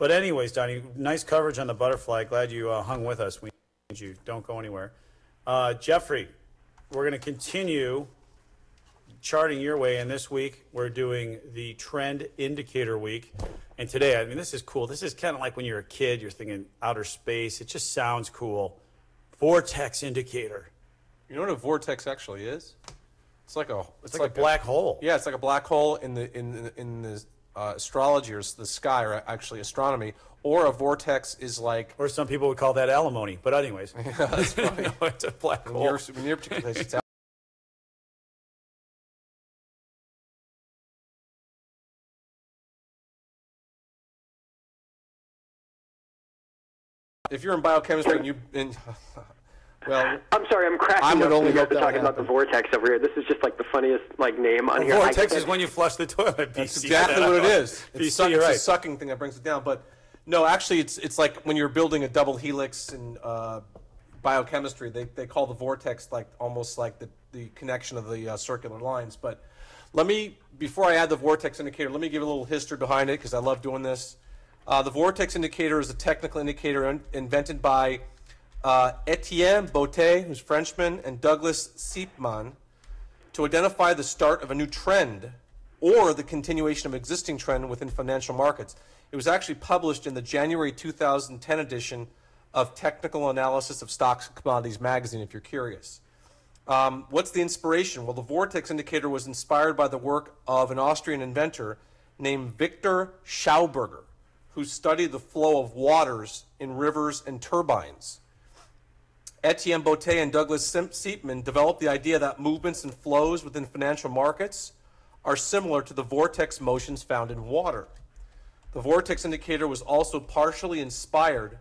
But anyways, Donnie, nice coverage on the butterfly. Glad you hung with us. We need you. Don't go anywhere. Jeffrey, we're going to continue charting your way, and this week we're doing the trend indicator week. And today, I mean, this is cool. This is kind of like when you're a kid, you're thinking outer space. It just sounds cool. Vortex indicator. You know what a vortex actually is? It's like a a black hole. Yeah, it's like a black hole in the astrology or the sky, or actually astronomy. Or a vortex is like, or some people would call that alimony. But anyways, yeah, that's funny. No, it's a black hole. When you're particular place, it's if you're in biochemistry and you well, I'm sorry, I'm cracking I would up only when you hope guys are that talking about the vortex over here. This is just like the funniest name on here. Vortex is when you flush the toilet. That's BC, exactly what it is. It's BC, you're right. a sucking thing that brings it down. But no, actually, it's like when you're building a double helix in biochemistry. They call the vortex like almost like the connection of the circular lines. But let me, before I add the vortex indicator, let me give a little history behind it because I love doing this. The vortex indicator is a technical indicator invented by Etienne Bottet, who's Frenchman, and Douglas Siepman to identify the start of a new trend or the continuation of existing trend within financial markets. It was actually published in the January 2010 edition of Technical Analysis of Stocks and Commodities magazine, if you're curious. What's the inspiration? Well, the vortex indicator was inspired by the work of an Austrian inventor named Victor Schauberger, who studied the flow of waters in rivers and turbines. Etienne Bottet and Douglas Siepman developed the idea that movements and flows within financial markets are similar to the vortex motions found in water. The vortex indicator was also partially inspired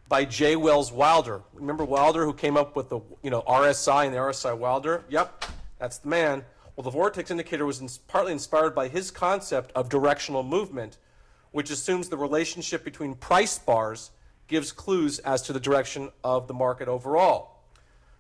by J. Wells Wilder. Remember Wilder, who came up with the RSI and the RSI Wilder? Yep, that's the man. Well, the vortex indicator was partly inspired by his concept of directional movement, which assumes the relationship between price bars gives clues as to the direction of the market overall.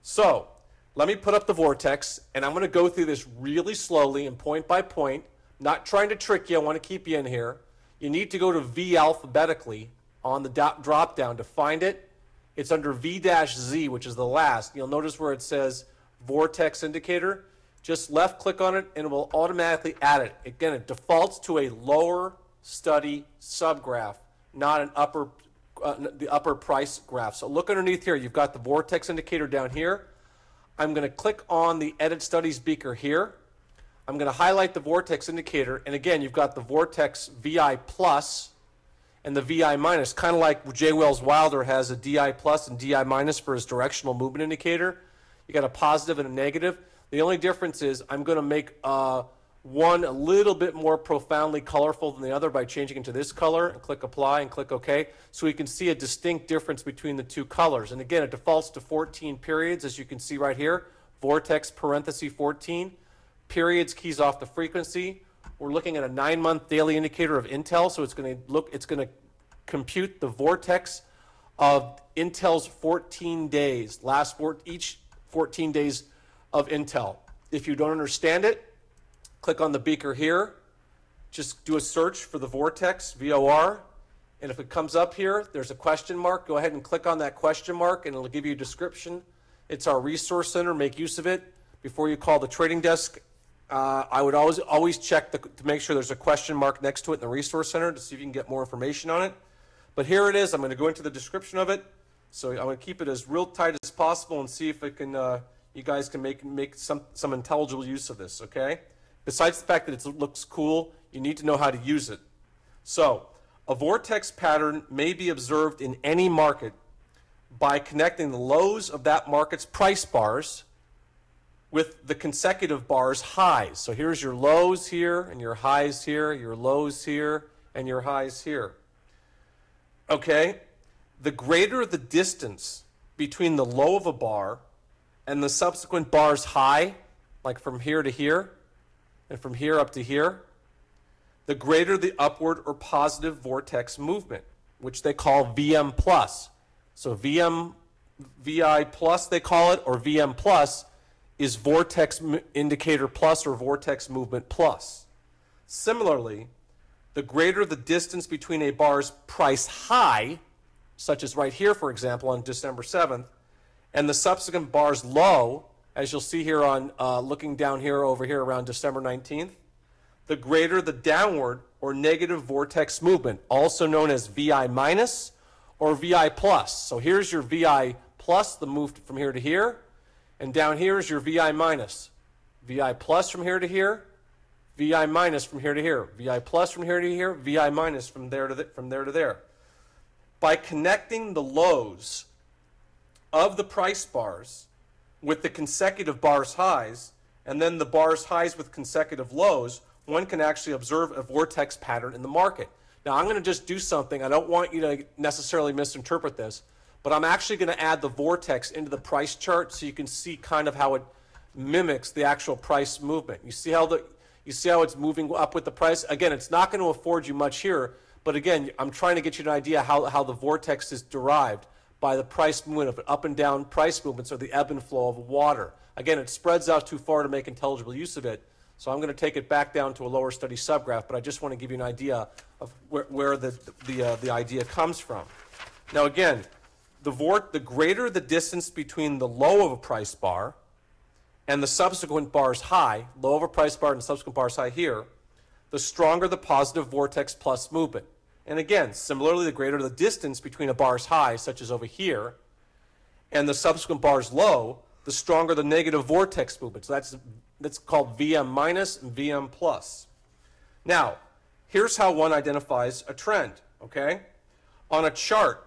So let me put up the vortex, and I'm going to go through this really slowly and point by point. Not trying to trick you. I want to keep you in here. You need to go to V alphabetically on the drop down to find it. It's under V-Z, which is the last. You'll notice where it says vortex indicator. Just left click on it, and it will automatically add it. Again, it defaults to a lower study subgraph, not an the upper price graph. So look underneath here. You've got the vortex indicator down here. I'm going to click on the edit studies beaker here. I'm going to highlight the vortex indicator. And again, you've got the vortex VI plus and the VI minus, kind of like J. Wells Wilder has a DI plus and DI minus for his directional movement indicator. You got a positive and a negative. The only difference is I'm going to make one a little bit more profoundly colorful than the other by changing it to this color, and click apply and click OK, so we can see a distinct difference between the two colors. And again, it defaults to 14 periods, as you can see right here. Vortex parenthesis 14. Periods keys off the frequency. We're looking at a 9-month daily indicator of Intel, so it's going to compute the vortex of Intel's 14 days, each 14 days of Intel. If you don't understand it, click on the beaker here. Just do a search for the vortex, VOR. And if it comes up here, there's a question mark. Go ahead and click on that question mark, and it'll give you a description. It's our resource center. Make use of it. Before you call the trading desk, I would always check to make sure there's a question mark next to it in the resource center to see if you can get more information on it. But here it is. I'm going to go into the description of it. So I'm going to keep it as real tight as possible and see if it can, you guys can make some intelligible use of this, okay? Besides the fact that it looks cool, you need to know how to use it. So, a vortex pattern may be observed in any market by connecting the lows of that market's price bars with the consecutive bars' highs. So here's your lows here, and your highs here, your lows here, and your highs here. Okay? The greater the distance between the low of a bar and the subsequent bar's high, like from here to here, and from here up to here, the greater the upward or positive vortex movement, which they call VM plus. So VI plus they call it, or VM plus is vortex indicator plus or vortex movement plus. Similarly, the greater the distance between a bar's price high, such as right here, for example, on December 7th, and the subsequent bar's low, as you'll see here on looking down here over here around December 19th, the greater the downward or negative vortex movement, also known as VI minus or VI plus. So here's your VI plus, the move from here to here, and down here is your VI minus. VI plus from here to here, VI minus from here to here, VI plus from here to here, VI minus from there to there. By connecting the lows of the price bars with the consecutive bars highs, and then the bars highs with consecutive lows, one can actually observe a vortex pattern in the market. Now, I'm going to just do something. I don't want you to necessarily misinterpret this, but I'm actually going to add the vortex into the price chart so you can see kind of how it mimics the actual price movement. You see how it's moving up with the price? Again, it's not going to afford you much here, but again, I'm trying to get you an idea how the vortex is derived by the price movement of up and down price movements or the ebb and flow of water. Again, it spreads out too far to make intelligible use of it, so I'm going to take it back down to a lower study subgraph, but I just want to give you an idea of where the idea comes from. Now again, the greater the distance between the low of a price bar and the subsequent bar's high, low of a price bar and the subsequent bar's high here, the stronger the positive vortex plus movement. And again, similarly, the greater the distance between a bar's high, such as over here, and the subsequent bar's low, the stronger the negative vortex movement. So that's called VM minus and VM plus. Now, here's how one identifies a trend, okay? On a chart,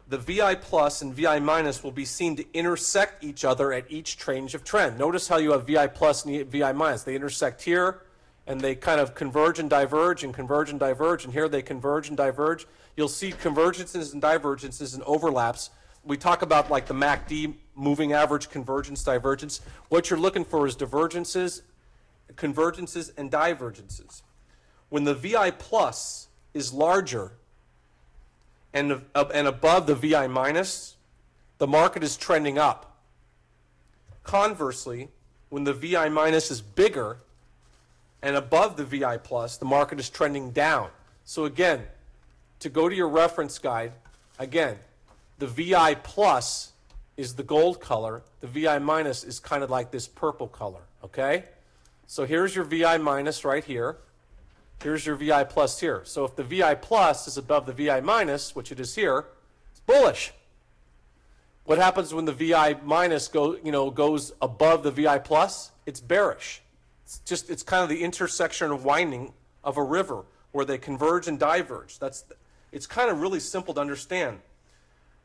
the VI plus and VI minus will be seen to intersect each other at each change of trend. Notice how you have VI plus and VI minus. They intersect here, and they kind of converge and diverge and converge and diverge, and here they converge and diverge. You'll see convergences and divergences and overlaps. We talk about like the MACD, moving average, convergence, divergence. What you're looking for is divergences, convergences, and divergences. When the VI plus is larger and above the VI minus, the market is trending up. Conversely, when the VI minus is bigger and above the VI plus, the market is trending down. So again, to go to your reference guide, again, the VI plus is the gold color. The VI minus is kind of like this purple color, okay? So here's your VI minus right here. Here's your VI plus here. So if the VI plus is above the VI minus, which it is here, it's bullish. What happens when the VI minus goes above the VI plus? It's bearish. It's kind of the intersection and winding of a river where they converge and diverge. It's kind of really simple to understand.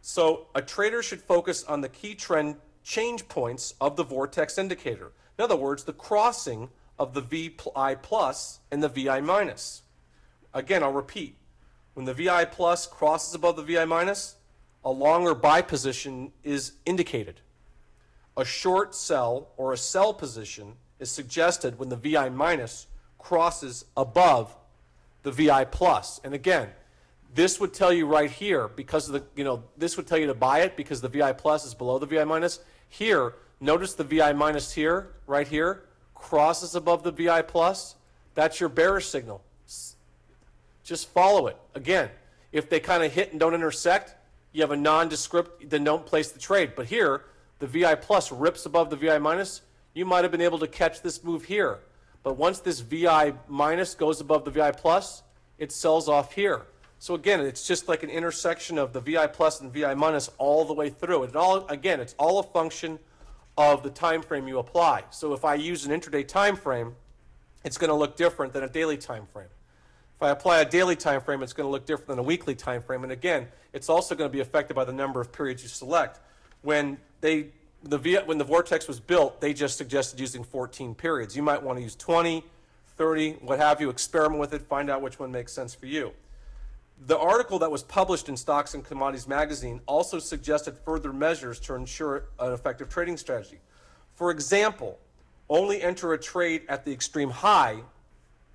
So a trader should focus on the key trend change points of the vortex indicator. In other words, the crossing of the VI plus and the VI minus. Again, I'll repeat. When the VI plus crosses above the VI minus, a long or buy position is indicated. A short sell or a sell position is suggested when the VI minus crosses above the VI plus. And again, this would tell you right here, because of this would tell you to buy it because the VI plus is below the VI minus. Here, notice the VI minus here, right here, crosses above the VI plus. That's your bearish signal. Just follow it. Again, if they kind of hit and don't intersect, you have a nondescript, then don't place the trade. But here, the VI plus rips above the VI minus. You might have been able to catch this move here. But once this VI minus goes above the VI plus, it sells off here. So again, it's just like an intersection of the VI plus and VI minus all the way through. It's all a function of the time frame you apply. So if I use an intraday time frame, it's going to look different than a daily time frame. If I apply a daily time frame, it's going to look different than a weekly time frame. And again, it's also going to be affected by the number of periods you select. When the Vortex was built, they just suggested using 14 periods. You might want to use 20, 30, what have you. Experiment with it, find out which one makes sense for you. The article that was published in Stocks and Commodities magazine also suggested further measures to ensure an effective trading strategy. For example, only enter a trade at the extreme high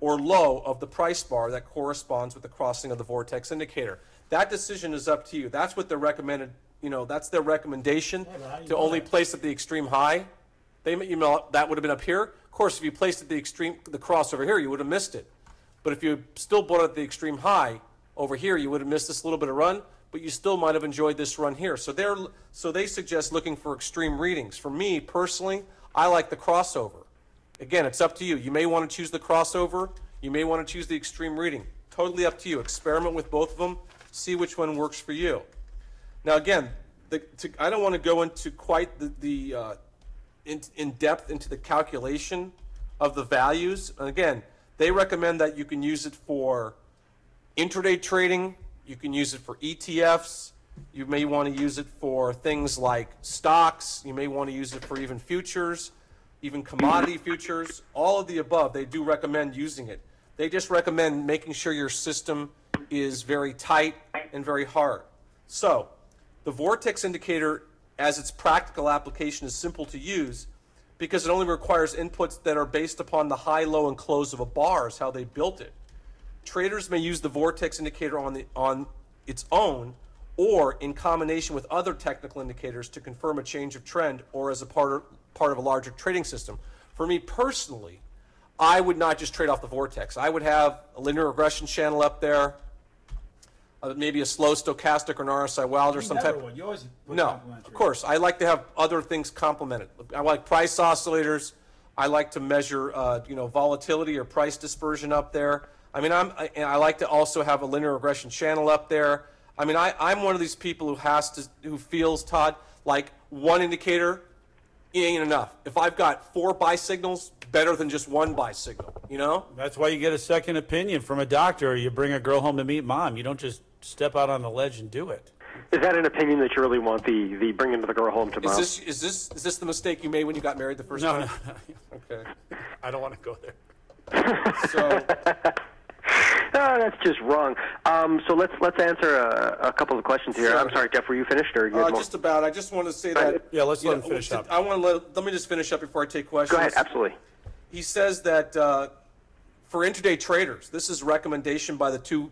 or low of the price bar that corresponds with the crossing of the Vortex indicator. That decision is up to you. That's what they're recommended, that's their recommendation, to only place at the extreme high. That would have been up here. Of course, if you placed at the cross over here, you would have missed it. But if you still bought at the extreme high over here, you would have missed this little bit of run, but you still might have enjoyed this run here. So they suggest looking for extreme readings. For me, personally, I like the crossover. Again, it's up to you. You may want to choose the crossover. You may want to choose the extreme reading. Totally up to you. Experiment with both of them. See which one works for you. Now, again, I don't want to go into quite in depth into the calculation of the values. And again, they recommend that you can use it for intraday trading. You can use it for ETFs. You may want to use it for things like stocks. You may want to use it for even futures, even commodity futures. All of the above, they do recommend using it. They just recommend making sure your system is very tight and very hard. So the Vortex indicator, as its practical application, is simple to use because it only requires inputs that are based upon the high, low, and close of a bar is how they built it. Traders may use the Vortex indicator on its own or in combination with other technical indicators to confirm a change of trend or as a part of a larger trading system. For me personally, I would not just trade off the Vortex. I would have a linear regression channel up there, maybe a slow stochastic or an RSI wild or some type. You always put No, complementary. of course. I like to have other things complemented. I like price oscillators. I like to measure, volatility or price dispersion up there. I mean, I like to also have a linear regression channel up there. I mean, I'm one of these people who feels, Todd, like one indicator ain't enough. If I've got 4 buy signals, better than just 1 buy signal, you know? That's why you get a second opinion from a doctor, or you bring a girl home to meet mom. You don't just step out on the ledge and do it. Is that an opinion that you really want, the bringing the girl home to mom? Is this the mistake you made when you got married the first time? No. Okay. I don't want to go there. So, Oh, that's just wrong. So let's answer a couple of questions here. Sure. I'm sorry, Jeff, were you finished, or you had more? just about. I just want to say that. Yeah, let's let him finish up. I want to let me just finish up before I take questions. Go ahead, absolutely. He says that for intraday traders, this is a recommendation by the two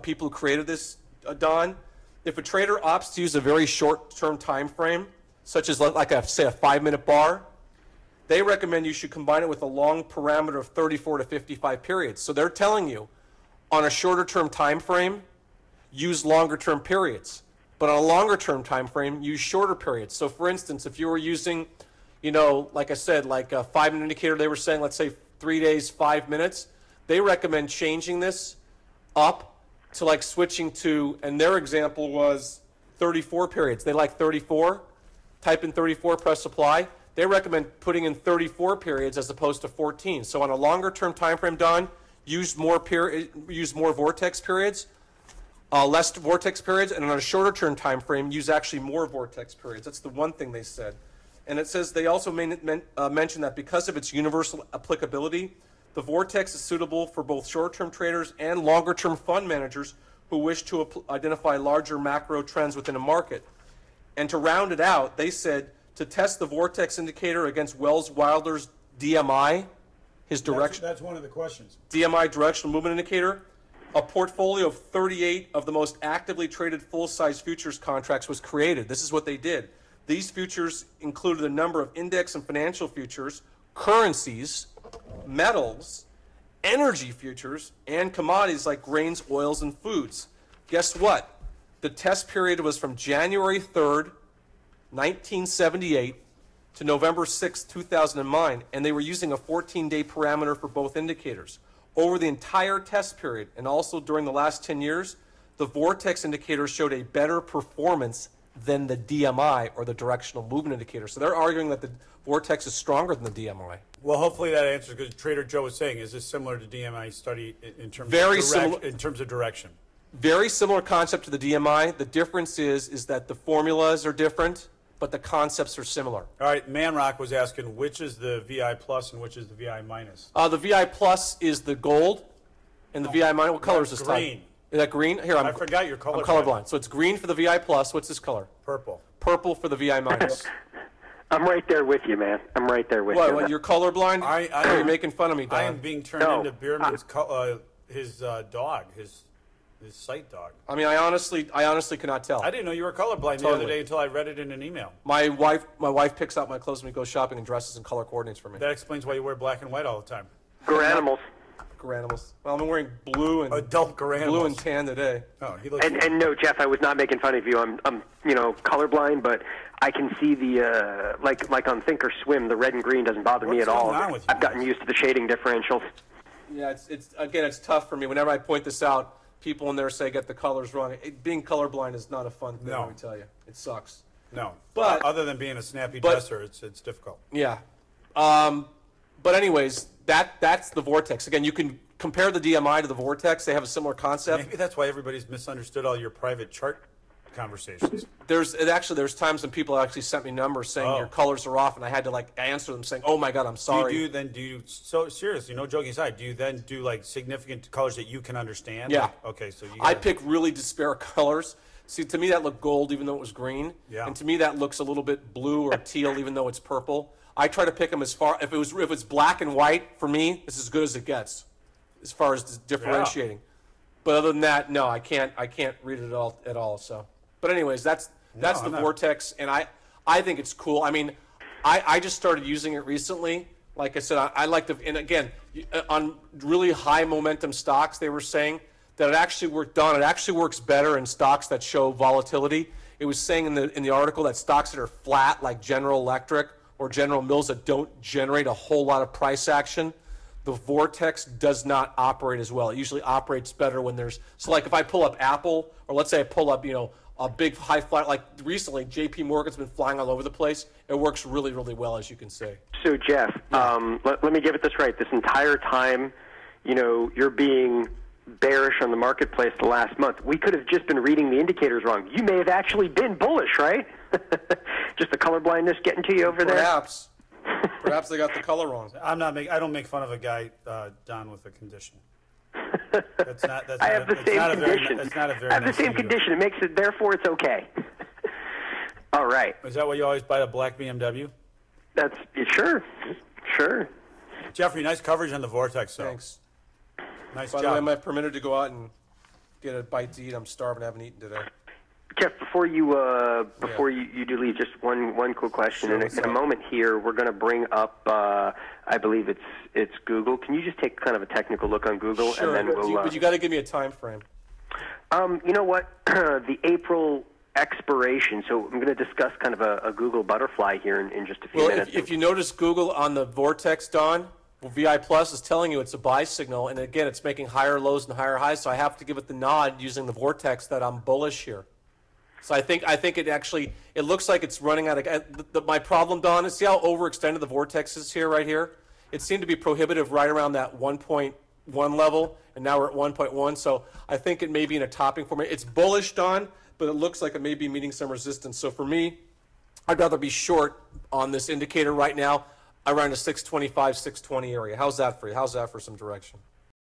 people who created this, Don. If a trader opts to use a very short-term time frame, such as like a 5-minute bar, they recommend you should combine it with a long parameter of 34 to 55 periods. So they're telling you, on a shorter-term time frame, use longer-term periods. But on a longer-term time frame, use shorter periods. So for instance, if you were using, like I said, like a 5-minute indicator, they were saying, let's say 3 days, 5 minutes, they recommend changing this up to like switching to, and their example was 34 periods. They like 34. Type in 34, press apply. They recommend putting in 34 periods as opposed to 14. So on a longer-term time frame, Don, use more vortex periods, less vortex periods, and on a shorter-term time frame, use actually more vortex periods. That's the one thing they said. And it says they also mention that because of its universal applicability, the Vortex is suitable for both short-term traders and longer-term fund managers who wish to identify larger macro trends within a market. And to round it out, they said to test the Vortex indicator against Wells Wilder's DMI, his direction. That's one of the questions. DMI, directional movement indicator, a portfolio of 38 of the most actively traded full-size futures contracts was created. This is what they did. These futures included a number of index and financial futures, currencies, metals, energy futures, and commodities like grains, oils, and foods. Guess what? The test period was from January 3rd, 1978 to November 6, 2009, and they were using a 14-day parameter for both indicators. Over the entire test period, and also during the last 10 years, the Vortex indicator showed a better performance than the DMI, or the directional movement indicator. So they're arguing that the Vortex is stronger than the DMI. Well, hopefully that answers, because Trader Joe was saying, is this similar to DMI study in terms of direction? Very similar concept to the DMI. The difference is that the formulas are different, but the concepts are similar. All right, Manrock was asking, which is the VI plus and which is the VI minus? The VI plus is the gold, and the VI minus, what color is this type? Green. Is that green? Here, I forgot your color. I'm colorblind. So it's green for the VI plus. What's this color? Purple. Purple for the VI minus. I'm right there with you, man. I'm right there with you. What, you're colorblind? Are you making fun of me, Don? I am being turned into Bierman's his dog, his sight dog. I mean, I honestly cannot tell. I didn't know you were colorblind the other day until I read it in an email. My wife picks out my clothes when we go shopping and dresses and color coordinates for me. That explains why you wear black and white all the time. We're animals. garanimals. Well, I'm wearing blue and adult garanimals. Blue and tan today. Oh, he looks. And no, Jeff, I was not making fun of you. I'm colorblind, but I can see the like on Think or Swim, the red and green doesn't bother me at all. I've gotten used to the shading differentials. Yeah, it's tough for me. Whenever I point this out, people in there say get the colors wrong. Being colorblind is not a fun thing. Let me tell you, it sucks. No, but other than being a snappy dresser, it's difficult. Yeah, but anyways, that's the Vortex. Again, you can compare the DMI to the Vortex. They have a similar concept. Maybe that's why everybody's misunderstood all your private chart conversations. There's times when people actually sent me numbers saying your colors are off, and I had to answer them saying, "Oh my God, I'm sorry." So seriously, no joking aside, do you then do significant colors that you can understand? Yeah. Okay, so I pick really disparate colors. See, to me that looked gold even though it was green, and to me that looks a little bit blue or teal even though it's purple. I try to pick them as far if it's black and white for me, it's as good as it gets, as far as differentiating. But other than that, no, I can't read it at all. So. But anyways, that's the Vortex, and I think it's cool. I mean, I just started using it recently. Like I said, I like to, and again, on really high momentum stocks, they were saying that it actually worked on. It actually works better in stocks that show volatility. It was saying in the article that stocks that are flat, like General Electric or General Mills, that don't generate a whole lot of price action, the Vortex does not operate as well. It usually operates better when there's, so like if I pull up Apple, or let's say I pull up, a big high fly, like recently, JP Morgan's been flying all over the place. It works really, really well, as you can see. So, Jeff, let me get this right. This entire time, you're being bearish on the marketplace the last month. We could have just been reading the indicators wrong. You may have actually been bullish, right? Just the color blindness getting to you over there? Perhaps. Perhaps they got the color wrong. I don't make fun of a guy, Don, with a condition. I have the same condition. I have the same condition. It makes it, therefore it's okay. All right. Is that why you always buy a black BMW? That's sure. Jeffrey, nice coverage on the Vortex. So. Thanks. Nice job. By the way, am I permitted to go out and get a bite to eat? I'm starving. I haven't eaten today. Jeff, before you do leave, just one quick question. Sure, in a moment here, we're going to bring up, I believe it's Google. Can you just take kind of a technical look on Google? Sure, and then but you got to give me a time frame. You know what? The April expiration. So I'm going to discuss kind of a Google butterfly here in just a few minutes. If you notice Google on the Vortex, Don, VI Plus is telling you it's a buy signal, and again, it's making higher lows and higher highs. So I have to give it the nod using the Vortex that I'm bullish here. So I think it looks like it's running out of. My problem, Don, is see how overextended the Vortex is here, right here. It seemed to be prohibitive right around that 1.1 level, and now we're at 1.1. So I think it may be in a topping format. It's bullish, Don, but it looks like it may be meeting some resistance. So for me, I'd rather be short on this indicator right now around the 625, 620 area. How's that for you? How's that for some direction?